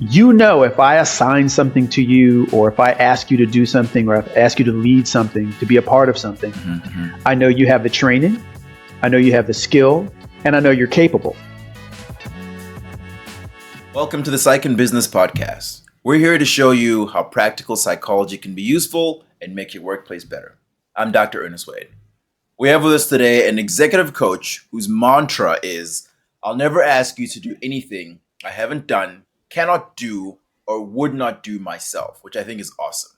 if I assign something to you, or if I ask you to do something, or if I ask you to lead something, to be a part of something, I know you have the training, I know you have the skill, and I know you're capable. Welcome to the Psych and Business Podcast. We're here to show you how practical psychology can be useful and make your workplace better. I'm Dr. Ernest Wayde. We have with us today an executive coach whose mantra is, I'll never ask you to do anything I haven't done, cannot do, or would not do myself, which I think is awesome.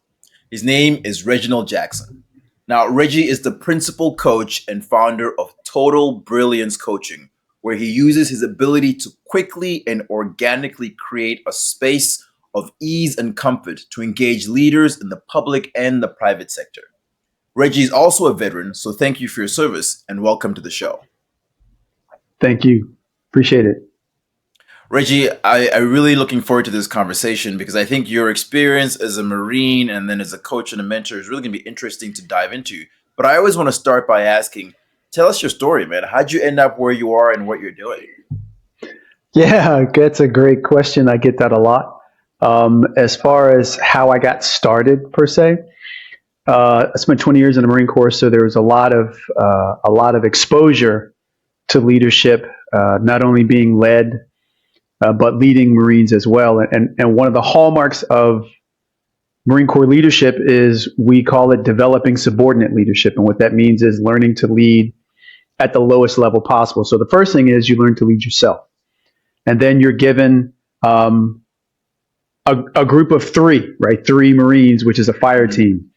His name is Reginald Jackson. Now, Reggie is the principal coach and founder of Total Brilliance Coaching, where he uses his ability to quickly and organically create a space of ease and comfort to engage leaders in the public and the private sector. Reggie is also a veteran, so thank you for your service and welcome to the show. Thank you. Appreciate it. Reggie, I'm really looking forward to this conversation because I think your experience as a Marine and then as a coach and a mentor is really going to be interesting to dive into. But I always want to start by asking, tell us your story, man. How'd you end up where you are and what you're doing? Yeah, that's a great question. I get that a lot. As far as how I got started, per se, I spent 20 years in the Marine Corps, so there was a lot of exposure to leadership, not only being led, but leading Marines as well. And one of the hallmarks of Marine Corps leadership is we call it developing subordinate leadership. And what that means is learning to lead at the lowest level possible. So the first thing is you learn to lead yourself. And then you're given a group of three, right? 3 Marines, which is a fire team.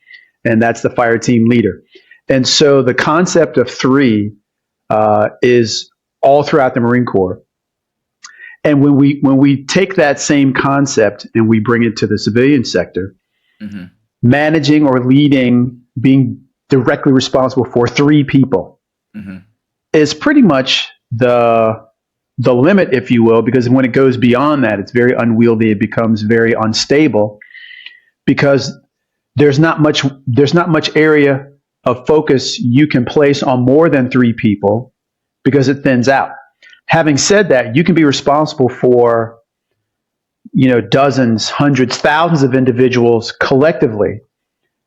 And that's the fire team leader. And so the concept of 3 is all throughout the Marine Corps. And when we take that same concept and we bring it to the civilian sector, managing or leading, being directly responsible for 3 people is pretty much the limit, if you will, because when it goes beyond that, it's very unwieldy. It becomes very unstable because there's not much area of focus you can place on more than 3 people because it thins out. Having said that, you can be responsible for, dozens, hundreds, thousands of individuals collectively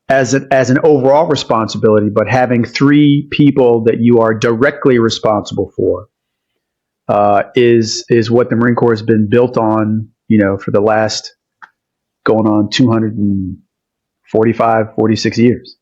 as an overall responsibility, but having 3 people that you are directly responsible for is what the Marine Corps has been built on, for the last going on 245, 46 years.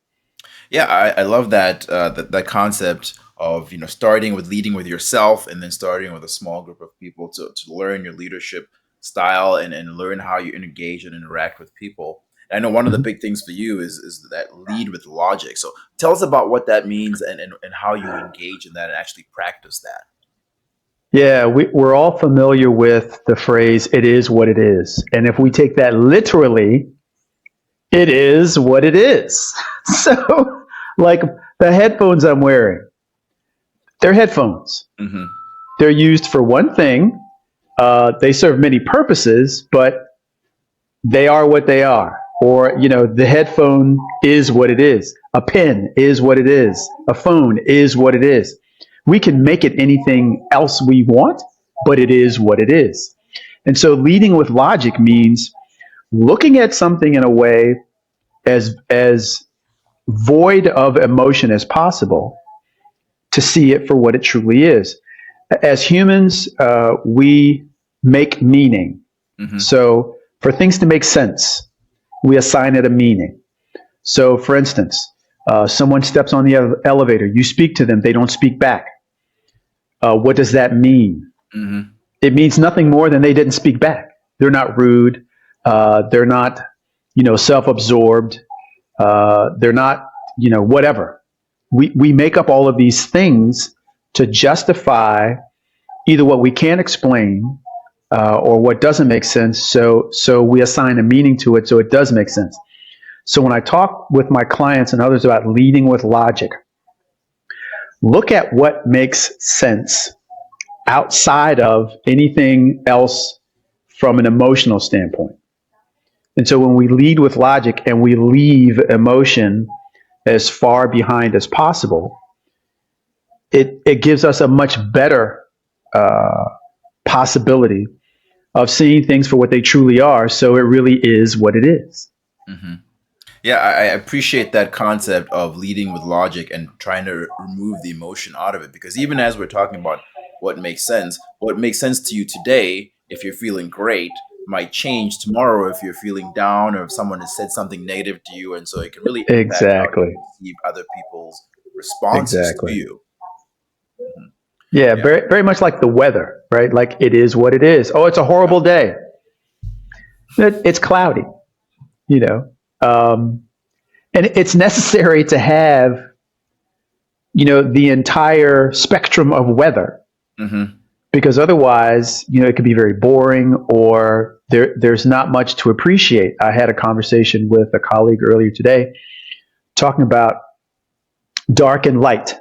Yeah, I love that that concept of starting with leading with yourself and then starting with a small group of people to learn your leadership style and learn how you engage and interact with people. And I know one of the big things for you is that lead with logic. So tell us about what that means and how you engage in that and actually practice that. Yeah, we're all familiar with the phrase, it is what it is. And if we take that literally, it is what it is. So like the headphones I'm wearing, they're headphones. They're used for one thing. They serve many purposes, but they are what they are. Or, the headphone is what it is. A pen is what it is. A phone is what it is. We can make it anything else we want, but it is what it is. And so leading with logic means looking at something in a way as void of emotion as possible to see it for what it truly is. As humans, we make meaning. So for things to make sense, we assign it a meaning. So for instance, someone steps on the elevator, you speak to them, they don't speak back. What does that mean? It means nothing more than they didn't speak back. They're not rude. They're not, self-absorbed. They're not, whatever. We make up all of these things to justify either what we can't explain or what doesn't make sense. So we assign a meaning to it so it does make sense. So when I talk with my clients and others about leading with logic, look at what makes sense outside of anything else from an emotional standpoint. And so when we lead with logic and we leave emotion as far behind as possible, it gives us a much better possibility of seeing things for what they truly are. So it really is what it is. Hmm. Yeah, I appreciate that concept of leading with logic and trying to remove the emotion out of it. Because even as we're talking about what makes sense to you today, if you're feeling great, might change tomorrow if you're feeling down or if someone has said something negative to you. And so it can really impact how you Exactly. perceive other people's responses to Exactly. you. Mhm. Yeah, Yeah. very, very much like the weather, right? Like it is what it is. Oh, it's a Yeah. horrible day. It's cloudy, you know. And it's necessary to have, the entire spectrum of weather, Hmm. because otherwise, it could be very boring, or there's not much to appreciate. I had a conversation with a colleague earlier today talking about dark and light,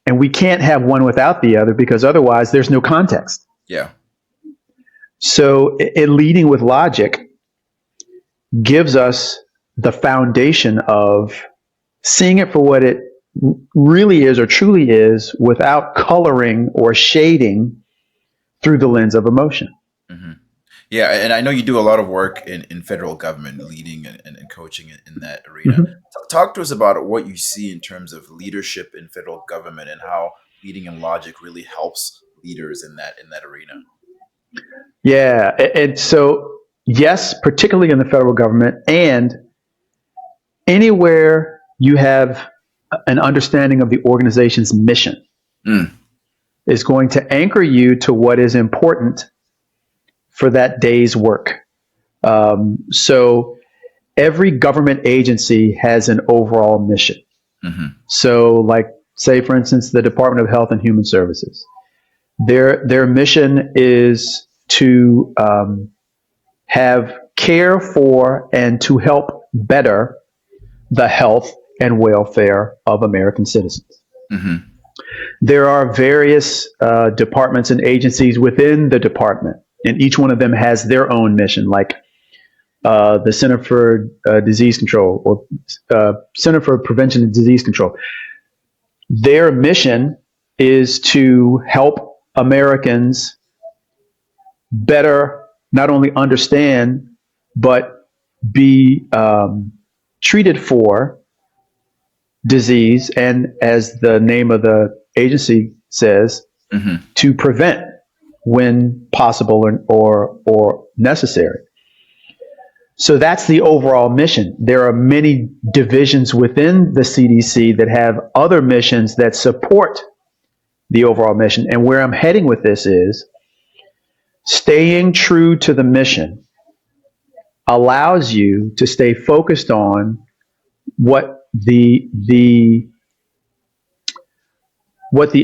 and we can't have one without the other because otherwise there's no context. Yeah. So, leading with logic gives us the foundation of seeing it for what it really is or truly is without coloring or shading through the lens of emotion. Hmm. Yeah, and I know you do a lot of work in federal government, leading and coaching in that arena. Mhm. Talk to us about what you see in terms of leadership in federal government and how leading in logic really helps leaders in that arena. Yeah. And so, yes, particularly in the federal government and anywhere you have an understanding of the organization's mission Mm. is going to anchor you to what is important for that day's work. So every government agency has an overall mission. Hmm. So, like, say, for instance, the Department of Health and Human Services, their mission is to have care for and to help better the health and welfare of American citizens. Hmm. There are various departments and agencies within the department, and each one of them has their own mission, like the Center for Disease Control or Center for Prevention and Disease Control. Their mission is to help Americans better not only understand, but be treated for disease, and as the name of the agency says, Hmm. to prevent when possible or necessary. So that's the overall mission. There are many divisions within the CDC that have other missions that support the overall mission. And where I'm heading with this is staying true to the mission allows you to stay focused on what the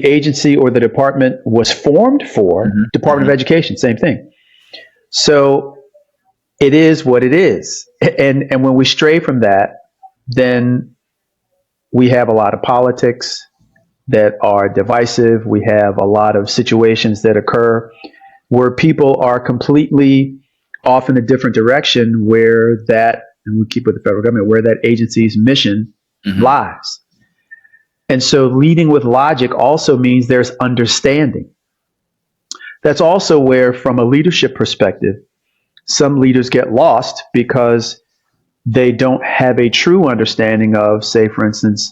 agency or the department was formed for. Hmm. Department Hmm. of Education, same thing. So it is what it is. And when we stray from that, then we have a lot of politics that are divisive. We have a lot of situations that occur where people are completely off in a different direction, where that, and we keep with the federal government, where that agency's mission Hmm. lies. And so leading with logic also means there's understanding. That's also where, from a leadership perspective, some leaders get lost because they don't have a true understanding of, say, for instance,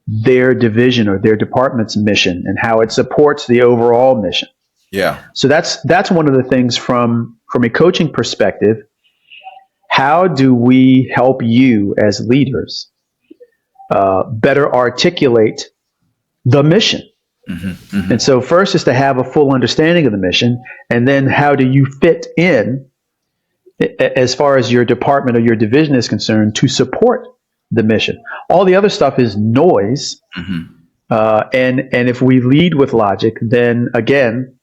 their division or their department's mission and how it supports the overall mission. Yeah. So that's one of the things from a coaching perspective. How do we help you as leaders better articulate the mission? Hmm. Hmm. And so first is to have a full understanding of the mission, and then how do you fit in as far as your department or your division is concerned to support the mission. All the other stuff is noise, Hmm. and if we lead with logic, then again,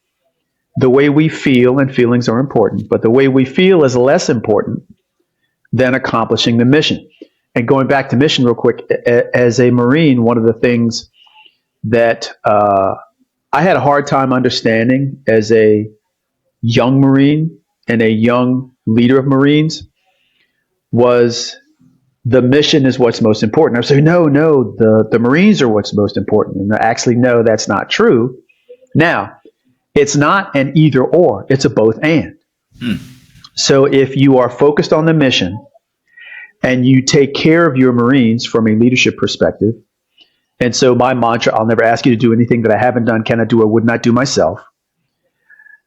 the way we feel, and feelings are important, but the way we feel is less important than accomplishing the mission. And going back to mission real quick, as a Marine, one of the things that I had a hard time understanding as a young Marine and a young leader of Marines was the mission is what's most important. I was saying, no, the Marines are what's most important. And actually, no, that's not true. Now, it's not an either or, it's a both and. So if you are focused on the mission and you take care of your Marines from a leadership perspective, and so my mantra, I'll never ask you to do anything that I haven't done, cannot do, or would not do myself.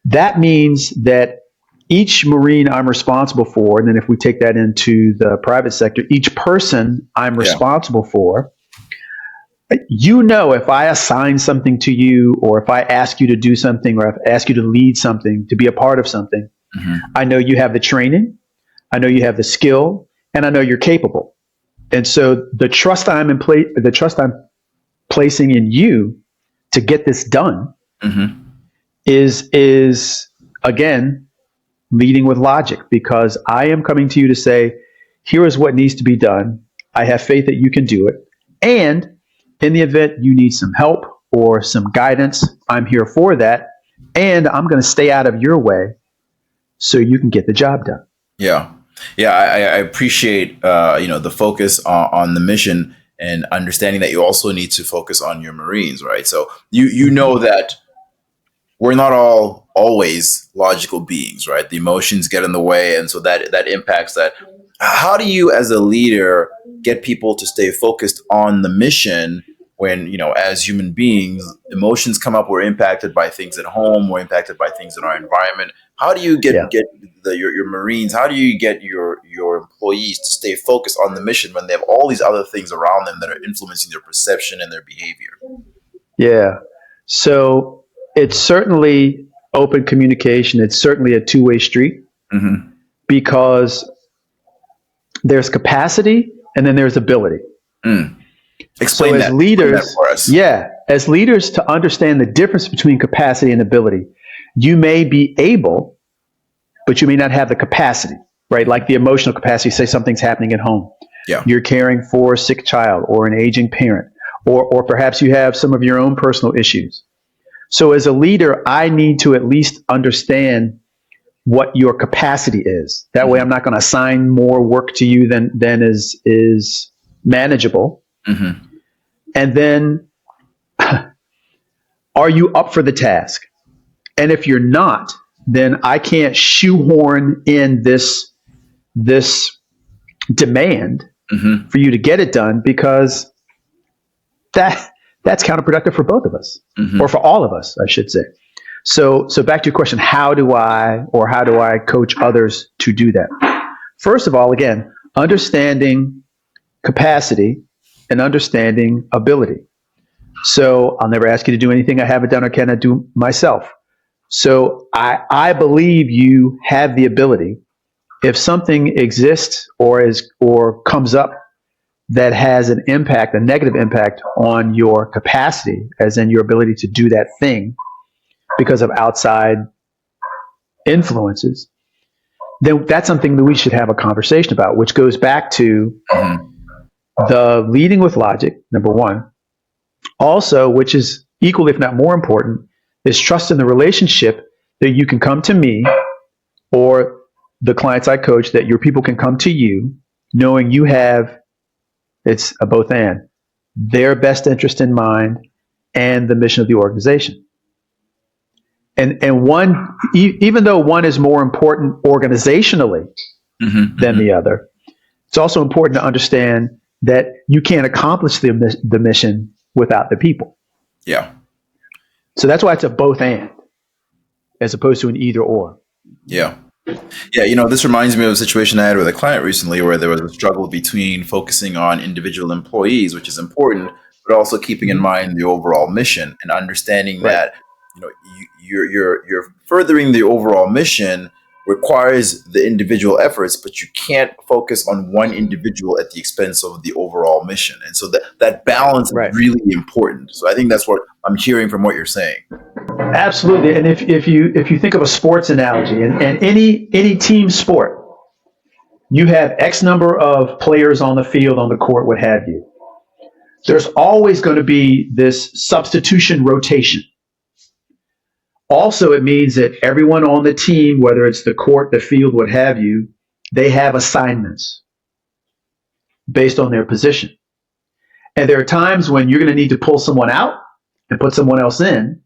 That means that each Marine I'm responsible for, and then if we take that into the private sector, each person I'm responsible for, if I assign something to you, or if I ask you to do something, or if I ask you to lead something, to be a part of something, I know you have the training, I know you have the skill, and I know you're capable. And so the trust I'm placing in you to get this done is again leading with logic, because I am coming to you to say, here is what needs to be done. I have faith that you can do it. And in the event you need some help or some guidance, I'm here for that. And I'm going to stay out of your way so you can get the job done. Yeah. I appreciate, the focus on the mission, and understanding that you also need to focus on your Marines, right? So you know that we're not all always logical beings, right? The emotions get in the way, and so that impacts that. How do you, as a leader, get people to stay focused on the mission when, as human beings, emotions come up? We're impacted by things at home, we're impacted by things in our environment. How do you get your Marines, how do you get your employees to stay focused on the mission when they have all these other things around them that are influencing their perception and their behavior? Yeah. So it's certainly open communication. It's certainly a two-way street, because there's capacity and then there's ability. Explain that. Leaders, Explain that for us. Yeah, as leaders, to understand the difference between capacity and ability, you may be able, but you may not have the capacity, right? Like the emotional capacity, say something's happening at home. Yeah. You're caring for a sick child or an aging parent, or perhaps you have some of your own personal issues. So as a leader, I need to at least understand what your capacity is. That way I'm not going to assign more work to you than is manageable. And then, are you up for the task? And if you're not, then I can't shoehorn in this demand for you to get it done, because that's counterproductive for both of us, or for all of us, I should say. So back to your question, how do I coach others to do that? First of all, again, understanding capacity and understanding ability. So I'll never ask you to do anything I haven't done or cannot do myself. So I believe you have the ability. If something exists or comes up that has an impact, a negative impact on your capacity, as in your ability to do that thing because of outside influences, then that's something that we should have a conversation about, which goes back to the leading with logic, number one. Also, which is equally, if not more important, is trust in the relationship, that you can come to me, or the clients I coach, that your people can come to you, knowing you have, it's a both and, their best interest in mind and the mission of the organization. And one, even though one is more important organizationally than the other, it's also important to understand that you can't accomplish the mission without the people. Yeah. So that's why it's a both and, as opposed to an either or. Yeah. Yeah. This reminds me of a situation I had with a client recently, where there was a struggle between focusing on individual employees, which is important, but also keeping in mind the overall mission, and understanding that, you're furthering the overall mission requires the individual efforts, but you can't focus on one individual at the expense of the overall mission. And so that balance is really important. So I think that's what I'm hearing from what you're saying. Absolutely. And if you think of a sports analogy, and any team sport, you have X number of players on the field, on the court, what have you. There's always going to be this substitution rotation. Also, it means that everyone on the team, whether it's the court, the field, what have you, they have assignments based on their position. And there are times when you're going to need to pull someone out and put someone else in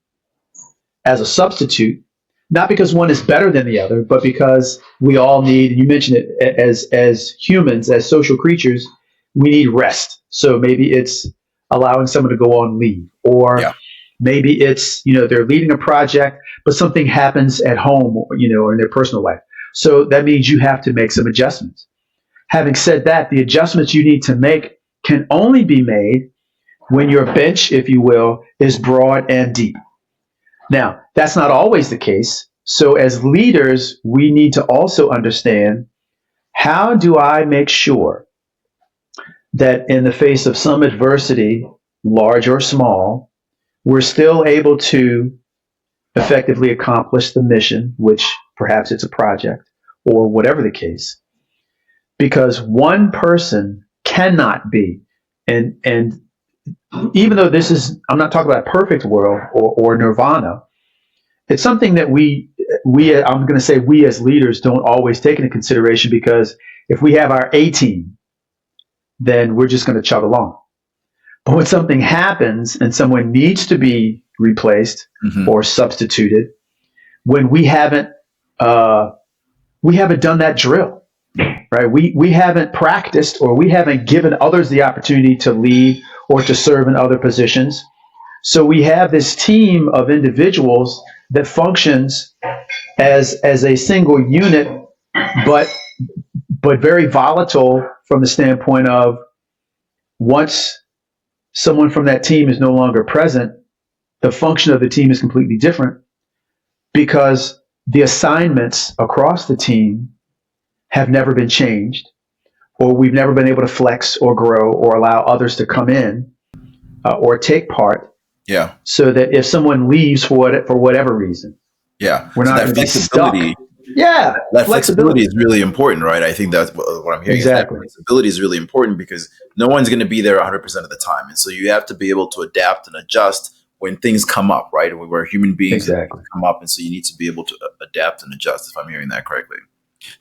as a substitute, not because one is better than the other, but because we all need, you mentioned it, as humans, as social creatures, we need rest. So maybe it's allowing someone to go on leave, or Yeah. maybe it's, they're leading a project, but something happens at home, or in their personal life. So that means you have to make some adjustments. Having said that, the adjustments you need to make can only be made when your bench, if you will, is broad and deep. Now, that's not always the case. So as leaders, we need to also understand, how do I make sure that in the face of some adversity, large or small, we're still able to effectively accomplish the mission, which perhaps it's a project or whatever the case, because one person cannot be, and even though I'm not talking about a perfect world or nirvana, it's something that I'm going to say we as leaders don't always take into consideration, because if we have our A team, then we're just going to chug along. But when something happens and someone needs to be replaced or substituted, when we haven't done that drill, right? We haven't practiced, or we haven't given others the opportunity to lead or to serve in other positions. So we have this team of individuals that functions as a single unit, but very volatile from the standpoint of, once someone from that team is no longer present, the function of the team is completely different, because the assignments across the team have never been changed, or we've never been able to flex or grow or allow others to come in or take part. Yeah. So that if someone leaves for whatever reason, Yeah. we're So not that going to be stuck. flexibility, Yeah, that flexibility is really important, right? I think that's what I'm hearing. Exactly. Is that flexibility is really important, because no one's going to be there 100% of the time. And so you have to be able to adapt and adjust when things come up, right? We're human beings, Exactly. and come up. And so you need to be able to adapt and adjust, if I'm hearing that correctly.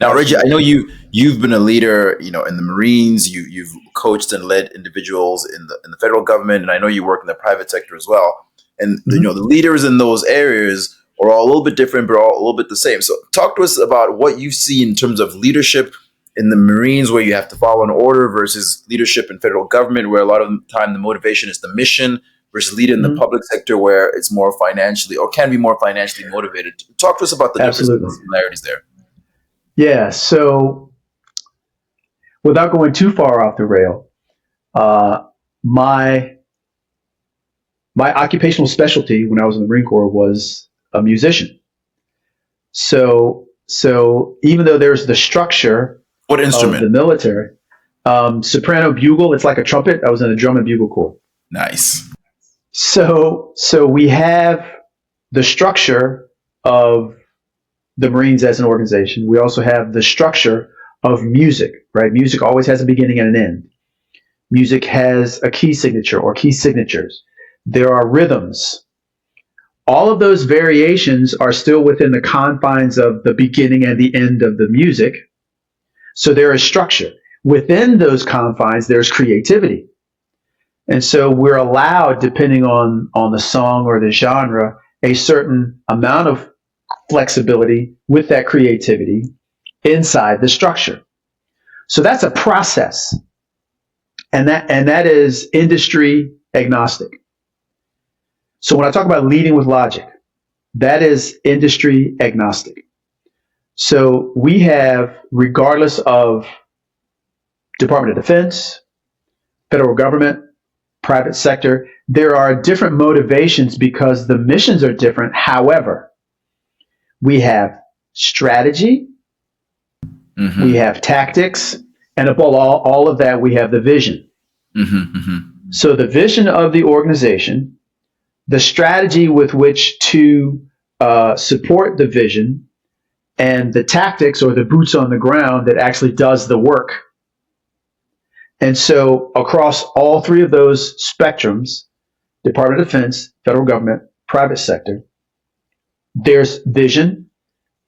Now, Reggie, I know you've been a leader, in the Marines. You've coached and led individuals in the federal government, and I know you work in the private sector as well. And the leaders in those areas are all a little bit different, but all a little bit the same. So, talk to us about what you see in terms of leadership in the Marines, where you have to follow an order, versus leadership in federal government, where a lot of the time the motivation is the mission, versus leader in the public sector, where it's more financially, or can be more financially motivated. Talk to us about the differences and similarities there. Yeah. So, without going too far off the rail, my occupational specialty when I was in the Marine Corps was a musician. So even though there's the structure What instrument? of the military, soprano bugle, it's like a trumpet. I was in the drum and bugle corps. Nice. So we have the structure of the Marines as an organization. We also have the structure of music, right? Music always has a beginning and an end. Music has a key signature or key signatures. There are rhythms. All of those variations are still within the confines of the beginning and the end of the music. So there is structure. Within those confines, there's creativity. And so we're allowed, depending on the song or the genre, a certain amount of flexibility with that creativity inside the structure. So that's a process. And that is industry agnostic. So when I talk about leading with logic, that is industry agnostic. So we have, regardless of Department of Defense, federal government, private sector, there are different motivations because the missions are different. However, we have strategy, we have tactics, and above all of that, we have the vision. So the vision of the organization, the strategy with which to support the vision, and the tactics or the boots on the ground that actually does the work. And so across all three of those spectrums, Department of Defense, federal government, private sector, there's vision,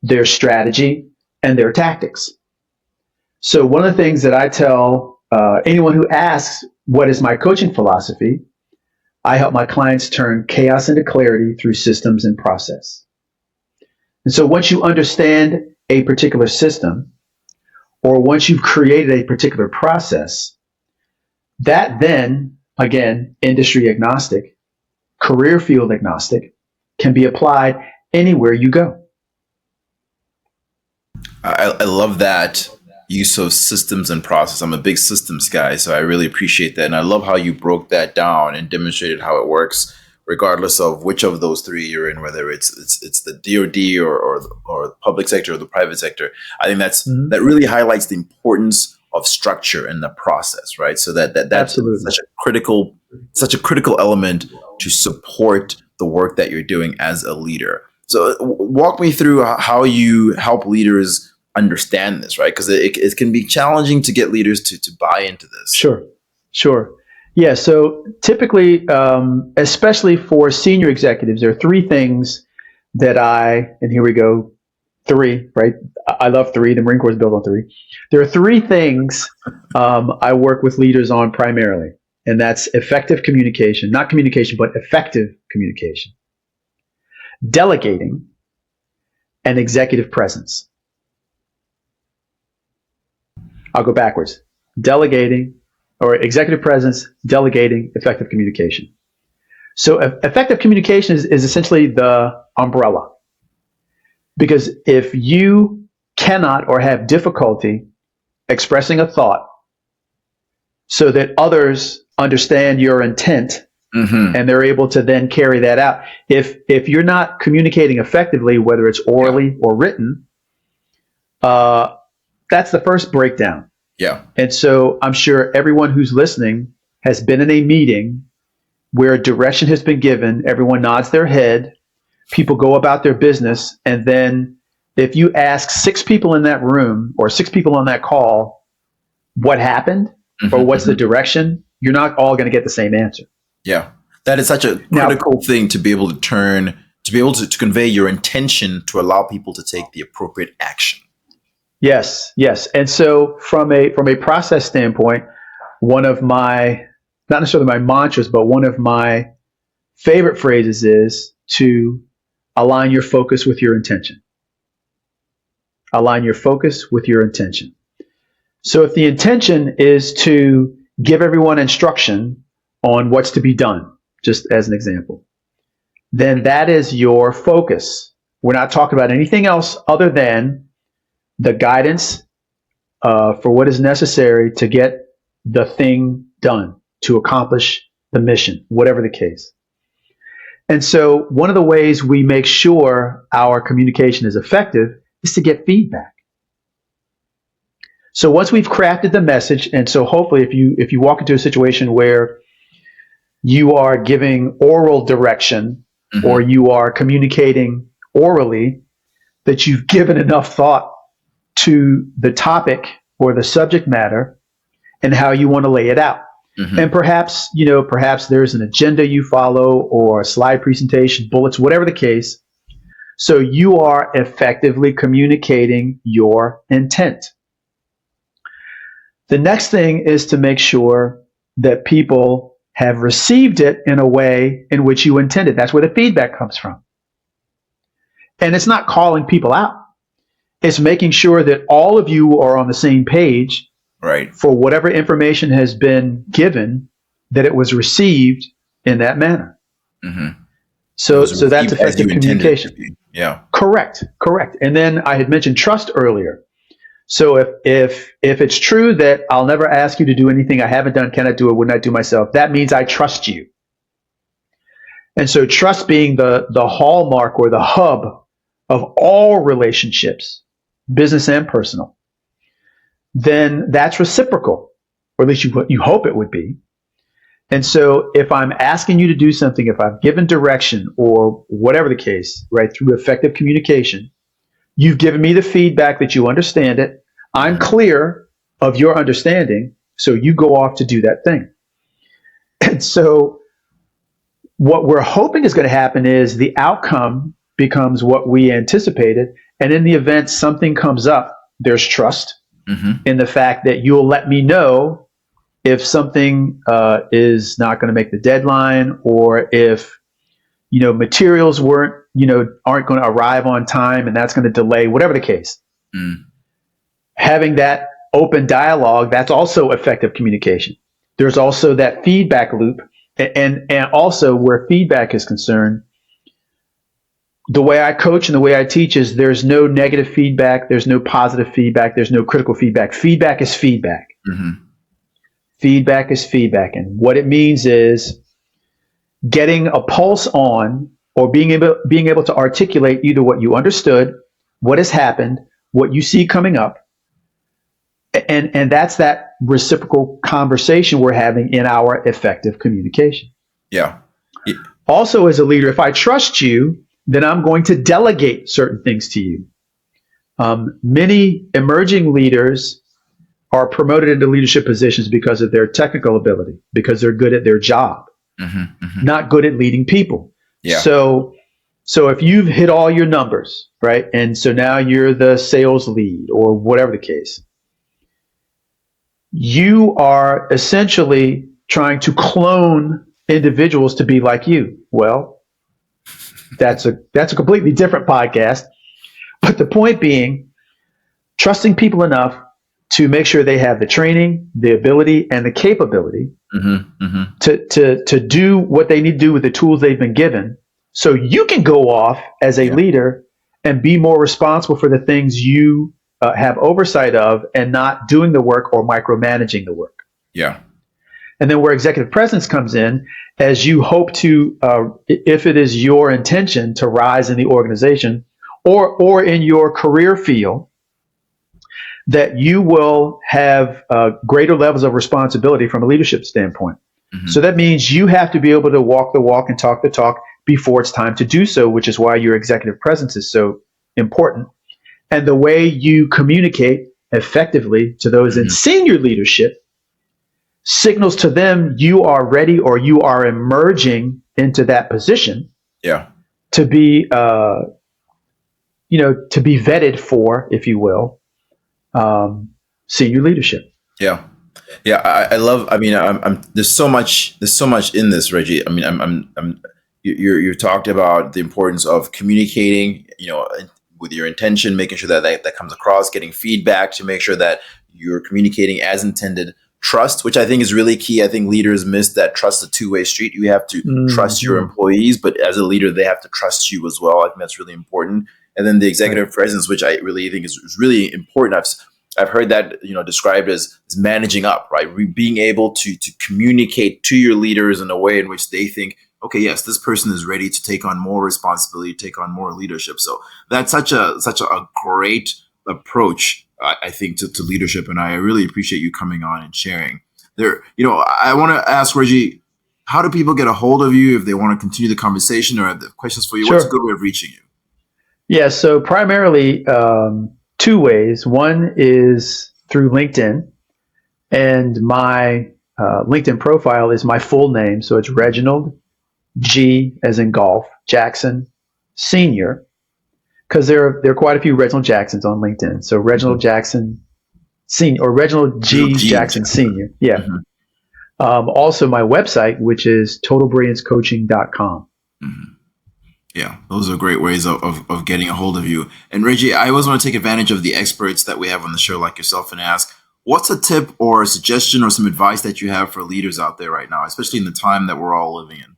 there's strategy, and there are tactics. So one of the things that I tell anyone who asks, what is my coaching philosophy? I help my clients turn chaos into clarity through systems and process. And so once you understand a particular system, or once you've created a particular process, that then, again, industry agnostic, career field agnostic, can be applied anywhere you go. I love that use of systems and process. I'm a big systems guy, so I really appreciate that. And I love how you broke that down and demonstrated how it works, regardless of which of those three you're in, whether it's the DoD or the public sector or the private sector. I think that really highlights the importance of structure and the process, right? So that's Absolutely. such a critical element to support the work that you're doing as a leader. So walk me through how you help leaders understand this, right? Because it can be challenging to get leaders to buy into this. Sure. Yeah, so typically, especially for senior executives, there are three things that and here we go, three, right? I love three. The Marine Corps is built on three. There are three things I work with leaders on primarily, and that's effective communication, not communication, but effective communication, delegating, and executive presence. I'll go backwards. Delegating, or executive presence, delegating, effective communication. So effective communication is essentially the umbrella. Because if you cannot or have difficulty expressing a thought so that others understand your intent, and they're able to then carry that out, if you're not communicating effectively, whether it's orally or written, that's the first breakdown. Yeah. And so I'm sure everyone who's listening has been in a meeting where direction has been given, everyone nods their head, people go about their business, and then if you ask 6 people in that room or 6 people on that call what happened or what's the direction, you're not all going to get the same answer. Yeah. That is such a critical thing to be able to to convey your intention to allow people to take the appropriate action. Yes. And so from a process standpoint, one of my, not necessarily my mantras, but one of my favorite phrases is to align your focus with your intention. Align your focus with your intention. So if the intention is to give everyone instruction on what's to be done, just as an example, then that is your focus. We're not talking about anything else other than the guidance for what is necessary to get the thing done, to accomplish the mission, whatever the case. And so one of the ways we make sure our communication is effective is to get feedback. So once we've crafted the message, and so hopefully if you walk into a situation where you are giving oral direction or you are communicating orally, that you've given enough thought to the topic or the subject matter and how you want to lay it out. And perhaps there's an agenda you follow or a slide presentation, bullets, whatever the case. So you are effectively communicating your intent. The next thing is to make sure that people have received it in a way in which you intended. That's where the feedback comes from. And it's not calling people out. It's making sure that all of you are on the same page, right, for whatever information has been given, that it was received in that manner. So that's effective communication. Yeah. Correct. And then I had mentioned trust earlier. So if it's true that I'll never ask you to do anything I haven't done, cannot do, or would not do myself, that means I trust you. And so trust being the hallmark or the hub of all relationships, business and personal, then that's reciprocal, or at least you hope it would be. And so if I'm asking you to do something, if I've given direction or whatever the case, right, through effective communication, you've given me the feedback that you understand it. I'm clear of your understanding, so you go off to do that thing. And so what we're hoping is going to happen is the outcome becomes what we anticipated. And in the event something comes up, there's trust in the fact that you'll let me know if something is not going to make the deadline, or if materials weren't aren't going to arrive on time and that's going to delay, whatever the case. Mm. Having that open dialogue, that's also effective communication. There's also that feedback loop. And also where feedback is concerned, the way I coach and the way I teach is there's no negative feedback. There's no positive feedback. There's no critical feedback. Feedback is feedback. Mm-hmm. Feedback is feedback. And what it means is getting a pulse on or being able to articulate either what you understood, what has happened, what you see coming up. And that's that reciprocal conversation we're having in our effective communication. Yeah. Also, as a leader, if I trust you, then I'm going to delegate certain things to you. Many emerging leaders are promoted into leadership positions because of their technical ability, because they're good at their job, not good at leading people. Yeah. So if you've hit all your numbers, right, and so now you're the sales lead or whatever the case, you are essentially trying to clone individuals to be like you. Well, that's a completely different podcast. But the point being, trusting people enough to make sure they have the training, the ability, and the capability to do what they need to do with the tools they've been given, so you can go off as a leader and be more responsible for the things you have oversight of and not doing the work or micromanaging the work. Yeah. And then where executive presence comes in, as you hope to, if it is your intention to rise in the organization or in your career field, that you will have greater levels of responsibility from a leadership standpoint. So that means you have to be able to walk the walk and talk the talk before it's time to do so, which is why your executive presence is so important. And the way you communicate effectively to those in senior leadership signals to them you are ready or you are emerging into that position to be, to be vetted for, if you will, senior leadership. Yeah. Yeah. I love, I'm there's so much in this, Reggie. I mean, you talked about the importance of communicating, with your intention, making sure that comes across, getting feedback to make sure that you're communicating as intended. Trust, which I think is really key. I think leaders miss that trust, a two-way street. You have to trust your employees, but as a leader, they have to trust you as well. I think that's really important. And then the executive presence, which I really think is really important. I've heard that described as managing up, right? Being able to communicate to your leaders in a way in which they think, okay, yes, this person is ready to take on more responsibility, take on more leadership. So that's such a great approach, I think, to leadership. And I really appreciate you coming on and sharing. I want to ask, Reggie, how do people get a hold of you if they want to continue the conversation or have questions for you? Sure. What's a good way of reaching you? Yeah, so primarily two ways. One is through LinkedIn, and my LinkedIn profile is my full name. So it's Reginald G as in golf, Jackson Senior, because there are quite a few Reginald Jacksons on LinkedIn. So Reginald Jackson Senior or Reginald G. Jackson Senior. Yeah. Also my website, which is totalbrilliancecoaching.com. Yeah, those are great ways of getting a hold of you. And Reggie, I always want to take advantage of the experts that we have on the show like yourself and ask, what's a tip or a suggestion or some advice that you have for leaders out there right now, especially in the time that we're all living in?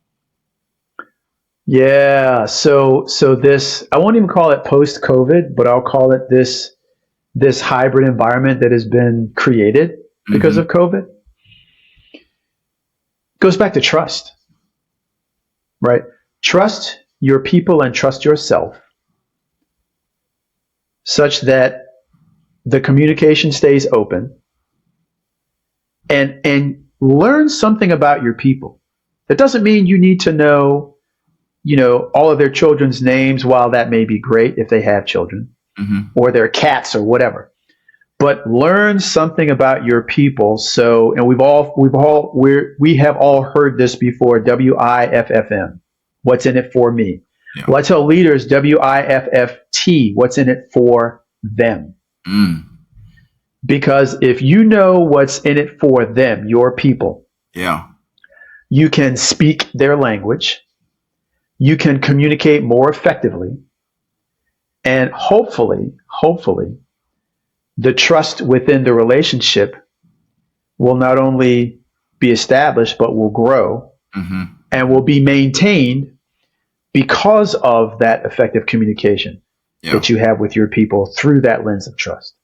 Yeah, so this, I won't even call it post-COVID, but I'll call it this hybrid environment that has been created because of COVID. Goes back to trust, right? Trust your people and trust yourself such that the communication stays open, and learn something about your people. That doesn't mean you need to know all of their children's names, while that may be great if they have children or their cats or whatever. But learn something about your people. So, and we have all heard this before, WIFFM. What's in it for me? Yeah. Well, I tell leaders WIFFT. What's in it for them? Because if you know what's in it for them, your people, you can speak their language. you can communicate more effectively, and hopefully, the trust within the relationship will not only be established, but will grow and will be maintained because of that effective communication that you have with your people through that lens of trust.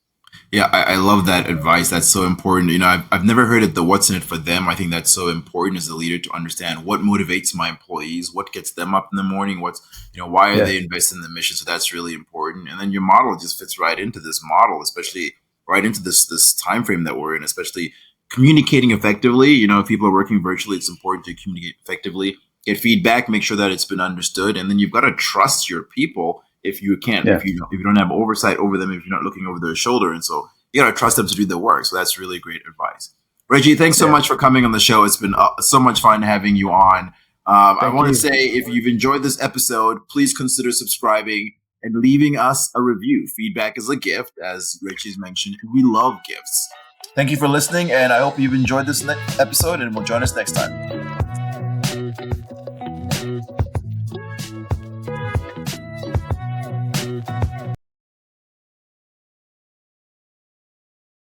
Yeah, I love that advice. That's so important. You know, I've never heard it, the what's in it for them. I think that's so important as a leader to understand what motivates my employees, what gets them up in the morning, why are they invested in the mission? So that's really important. And then your model just fits right into this model, especially right into this time frame that we're in, especially communicating effectively. You know, if people are working virtually, it's important to communicate effectively, get feedback, make sure that it's been understood. And then you've got to trust your people if you can't, if you don't have oversight over them, if you're not looking over their shoulder. And so you got to trust them to do their work. So that's really great advice. Reggie, thanks so much for coming on the show. It's been so much fun having you on. I want to say, if you've enjoyed this episode, please consider subscribing and leaving us a review. Feedback is a gift, as Reggie's mentioned. We love gifts. Thank you for listening, and I hope you've enjoyed this episode, and we'll join us next time.